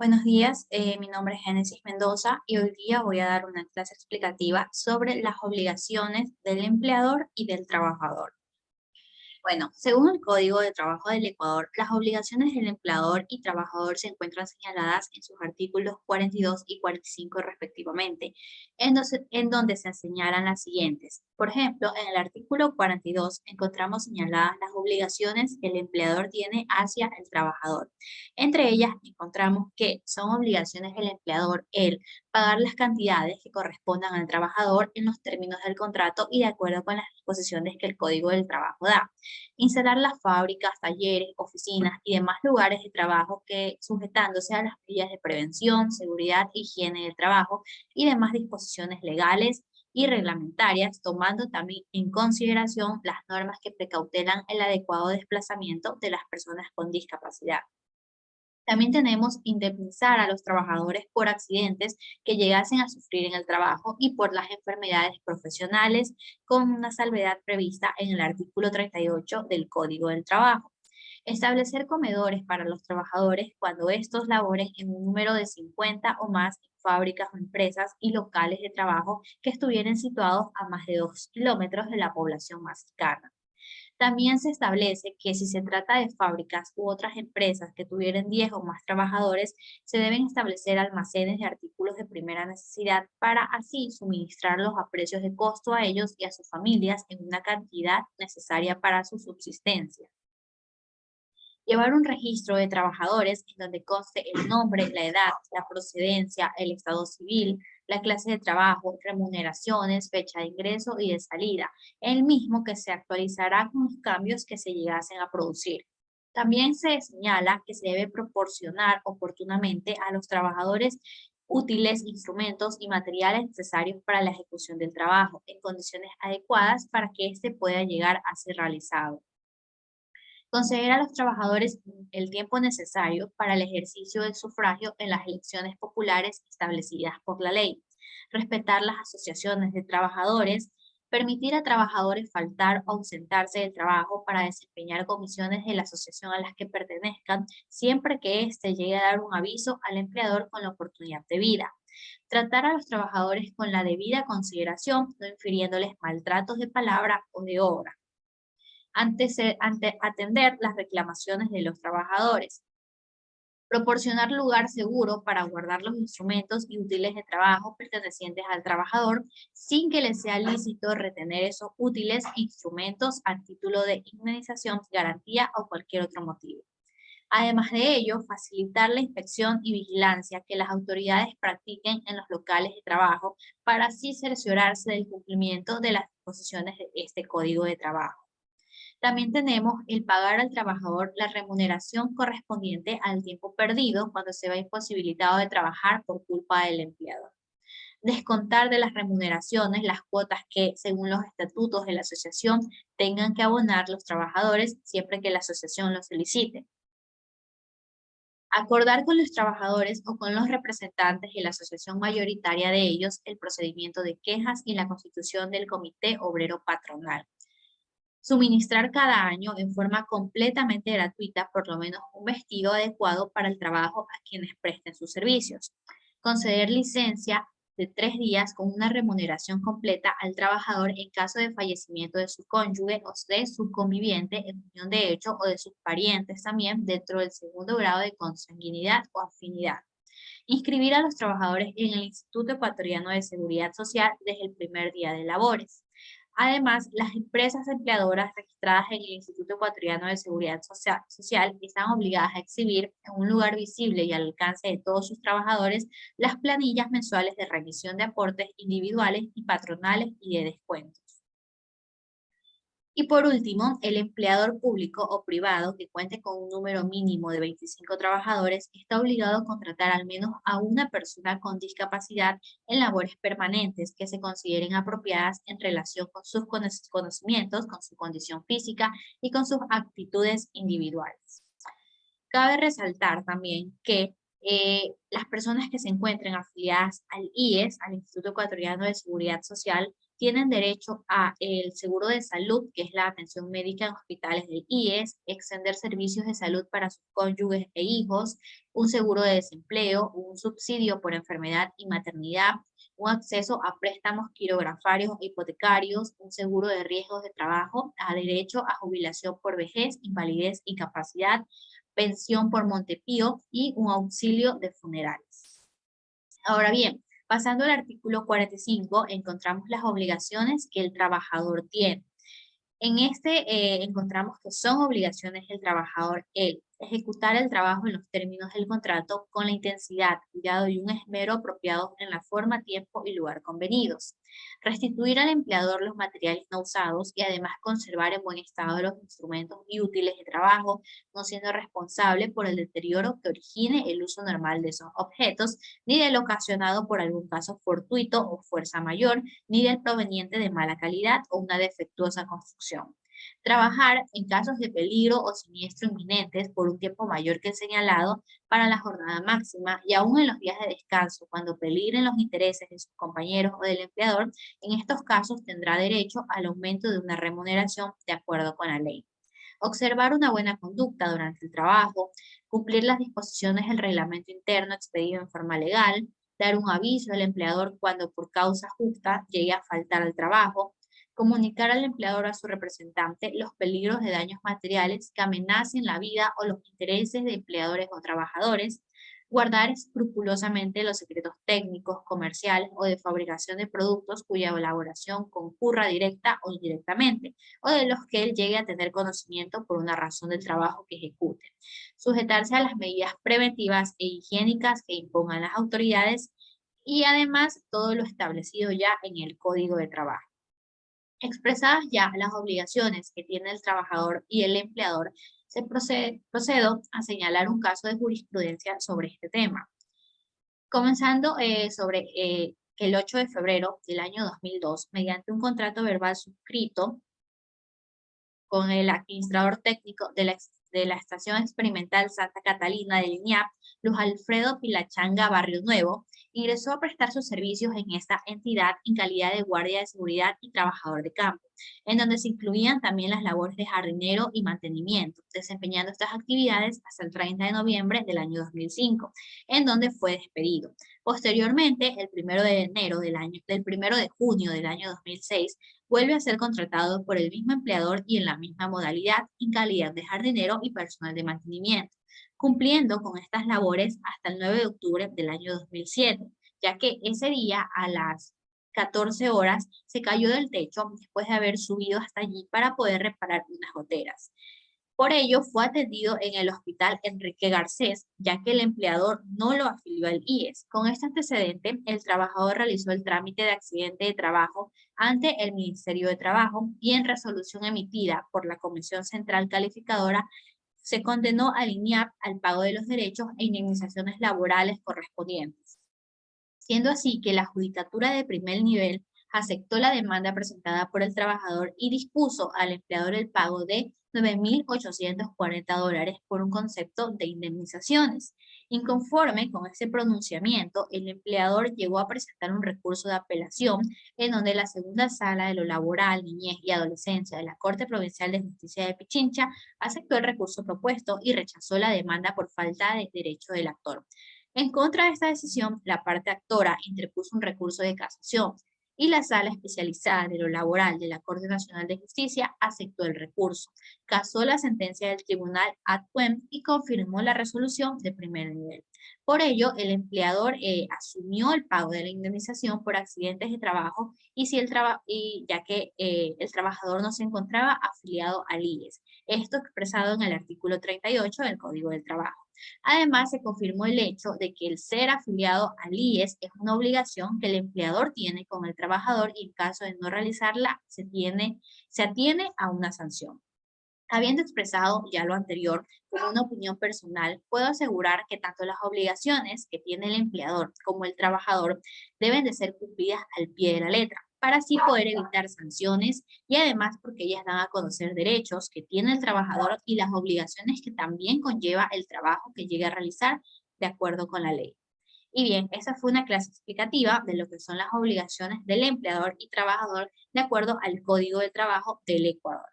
Buenos días, mi nombre es Génesis Mendoza y hoy día voy a dar una clase explicativa sobre las obligaciones del empleador y del trabajador. Bueno, según el Código de Trabajo del Ecuador, las obligaciones del empleador y trabajador se encuentran señaladas en sus artículos 42 y 45 respectivamente, en donde se señalan las siguientes. Por ejemplo, en el artículo 42 encontramos señaladas las obligaciones que el empleador tiene hacia el trabajador. Entre ellas encontramos que son obligaciones del empleador el pagar las cantidades que correspondan al trabajador en los términos del contrato y de acuerdo con las disposiciones que el Código del Trabajo da. Instalar las fábricas, talleres, oficinas y demás lugares de trabajo que, sujetándose a las medidas de prevención, seguridad, higiene del trabajo y demás disposiciones legales y reglamentarias, tomando también en consideración las normas que precautelan el adecuado desplazamiento de las personas con discapacidad. También tenemos indemnizar a los trabajadores por accidentes que llegasen a sufrir en el trabajo y por las enfermedades profesionales, con una salvedad prevista en el artículo 38 del Código del Trabajo. Establecer comedores para los trabajadores cuando estos laboren en un número de 50 o más en fábricas o empresas y locales de trabajo que estuvieran situados a más de 2 kilómetros de la población más cercana. También se establece que si se trata de fábricas u otras empresas que tuvieran 10 o más trabajadores, se deben establecer almacenes de artículos de primera necesidad para así suministrarlos a precios de costo a ellos y a sus familias en una cantidad necesaria para su subsistencia. Llevar un registro de trabajadores en donde conste el nombre, la edad, la procedencia, el estado civil, la clase de trabajo, remuneraciones, fecha de ingreso y de salida, el mismo que se actualizará con los cambios que se llegasen a producir. También se señala que se debe proporcionar oportunamente a los trabajadores útiles, instrumentos y materiales necesarios para la ejecución del trabajo en condiciones adecuadas para que éste pueda llegar a ser realizado. Conceder a los trabajadores el tiempo necesario para el ejercicio del sufragio en las elecciones populares establecidas por la ley. Respetar las asociaciones de trabajadores. Permitir a trabajadores faltar o ausentarse del trabajo para desempeñar comisiones de la asociación a las que pertenezcan, siempre que éste llegue a dar un aviso al empleador con la oportunidad debida. Tratar a los trabajadores con la debida consideración, no infiriéndoles maltratos de palabra o de obra ante atender las reclamaciones de los trabajadores. Proporcionar lugar seguro para guardar los instrumentos y útiles de trabajo pertenecientes al trabajador sin que le sea lícito retener esos útiles e instrumentos a título de indemnización, garantía o cualquier otro motivo. Además de ello, facilitar la inspección y vigilancia que las autoridades practiquen en los locales de trabajo para así cerciorarse del cumplimiento de las disposiciones de este Código de Trabajo. También tenemos el pagar al trabajador la remuneración correspondiente al tiempo perdido cuando se va imposibilitado de trabajar por culpa del empleador. Descontar de las remuneraciones las cuotas que, según los estatutos de la asociación, tengan que abonar los trabajadores siempre que la asociación lo solicite. Acordar con los trabajadores o con los representantes de la asociación mayoritaria de ellos el procedimiento de quejas y la constitución del Comité Obrero Patronal. Suministrar cada año en forma completamente gratuita por lo menos un vestido adecuado para el trabajo a quienes presten sus servicios. Conceder licencia de 3 días con una remuneración completa al trabajador en caso de fallecimiento de su cónyuge o de su conviviente en unión de hecho o de sus parientes también dentro del segundo grado de consanguinidad o afinidad. Inscribir a los trabajadores en el Instituto Ecuatoriano de Seguridad Social desde el primer día de labores. Además, las empresas empleadoras registradas en el Instituto Ecuatoriano de Seguridad Social están obligadas a exhibir en un lugar visible y al alcance de todos sus trabajadores las planillas mensuales de remisión de aportes individuales y patronales y de descuentos. Y por último, el empleador público o privado que cuente con un número mínimo de 25 trabajadores está obligado a contratar al menos a una persona con discapacidad en labores permanentes que se consideren apropiadas en relación con sus conocimientos, con su condición física y con sus actitudes individuales. Cabe resaltar también que las personas que se encuentren afiliadas al IES, al Instituto Ecuatoriano de Seguridad Social, tienen derecho a el seguro de salud, que es la atención médica en hospitales del IES, extender servicios de salud para sus cónyuges e hijos, un seguro de desempleo, un subsidio por enfermedad y maternidad, un acceso a préstamos quirografarios e hipotecarios, un seguro de riesgos de trabajo, a derecho a jubilación por vejez, invalidez, incapacidad, pensión por Montepío y un auxilio de funerales. Ahora bien, pasando al artículo 45, encontramos las obligaciones que el trabajador tiene. En este encontramos que son obligaciones del trabajador el ejecutar el trabajo en los términos del contrato con la intensidad, cuidado y un esmero apropiados en la forma, tiempo y lugar convenidos. Restituir al empleador los materiales no usados y además conservar en buen estado los instrumentos y útiles de trabajo, no siendo responsable por el deterioro que origine el uso normal de esos objetos, ni del ocasionado por algún caso fortuito o fuerza mayor, ni del proveniente de mala calidad o una defectuosa construcción. Trabajar en casos de peligro o siniestro inminentes por un tiempo mayor que el señalado para la jornada máxima y aún en los días de descanso, cuando peligren los intereses de sus compañeros o del empleador, en estos casos tendrá derecho al aumento de una remuneración de acuerdo con la ley. Observar una buena conducta durante el trabajo, cumplir las disposiciones del reglamento interno expedido en forma legal, dar un aviso al empleador cuando por causa justa llegue a faltar al trabajo, comunicar al empleador a su representante los peligros de daños materiales que amenacen la vida o los intereses de empleadores o trabajadores, guardar escrupulosamente los secretos técnicos, comerciales o de fabricación de productos cuya elaboración concurra directa o indirectamente, o de los que él llegue a tener conocimiento por una razón del trabajo que ejecute. Sujetarse a las medidas preventivas e higiénicas que impongan las autoridades y además todo lo establecido ya en el Código de Trabajo. Expresadas ya las obligaciones que tiene el trabajador y el empleador, procedo a señalar un caso de jurisprudencia sobre este tema. Comenzando sobre que el 8 de febrero del año 2002, mediante un contrato verbal suscrito con el administrador técnico de la Estación Experimental Santa Catalina del INIAP, Luz Alfredo Pilachanga Barrio Nuevo, ingresó a prestar sus servicios en esta entidad en calidad de guardia de seguridad y trabajador de campo, en donde se incluían también las labores de jardinero y mantenimiento, desempeñando estas actividades hasta el 30 de noviembre del año 2005, en donde fue despedido. Posteriormente, el 1 de junio del año 2006, vuelve a ser contratado por el mismo empleador y en la misma modalidad, en calidad de jardinero y personal de mantenimiento, cumpliendo con estas labores hasta el 9 de octubre del año 2007, ya que ese día a las 14 horas se cayó del techo después de haber subido hasta allí para poder reparar unas goteras. Por ello, fue atendido en el Hospital Enrique Garcés, ya que el empleador no lo afilió al IES. Con este antecedente, el trabajador realizó el trámite de accidente de trabajo ante el Ministerio de Trabajo y en resolución emitida por la Comisión Central Calificadora, se condenó al INIAP al pago de los derechos e indemnizaciones laborales correspondientes, siendo así que la Judicatura de primer nivel aceptó la demanda presentada por el trabajador y dispuso al empleador el pago de $9.840 por un concepto de indemnizaciones. Inconforme con ese pronunciamiento, el empleador llegó a presentar un recurso de apelación en donde la segunda sala de lo laboral, niñez y adolescencia de la Corte Provincial de Justicia de Pichincha aceptó el recurso propuesto y rechazó la demanda por falta de derecho del actor. En contra de esta decisión, la parte actora interpuso un recurso de casación y la Sala Especializada de lo Laboral de la Corte Nacional de Justicia aceptó el recurso, casó la sentencia del Tribunal ad quem y confirmó la resolución de primer nivel. Por ello, el empleador asumió el pago de la indemnización por accidentes de trabajo y ya que el trabajador no se encontraba afiliado al IES. Esto expresado en el artículo 38 del Código del Trabajo. Además, se confirmó el hecho de que el ser afiliado al IES es una obligación que el empleador tiene con el trabajador y en caso de no realizarla, se atiene a una sanción. Habiendo expresado ya lo anterior como una opinión personal, puedo asegurar que tanto las obligaciones que tiene el empleador como el trabajador deben de ser cumplidas al pie de la letra, para así poder evitar sanciones y además porque ellas dan a conocer derechos que tiene el trabajador y las obligaciones que también conlleva el trabajo que llegue a realizar de acuerdo con la ley. Y bien, esa fue una clase explicativa de lo que son las obligaciones del empleador y trabajador de acuerdo al Código de Trabajo del Ecuador.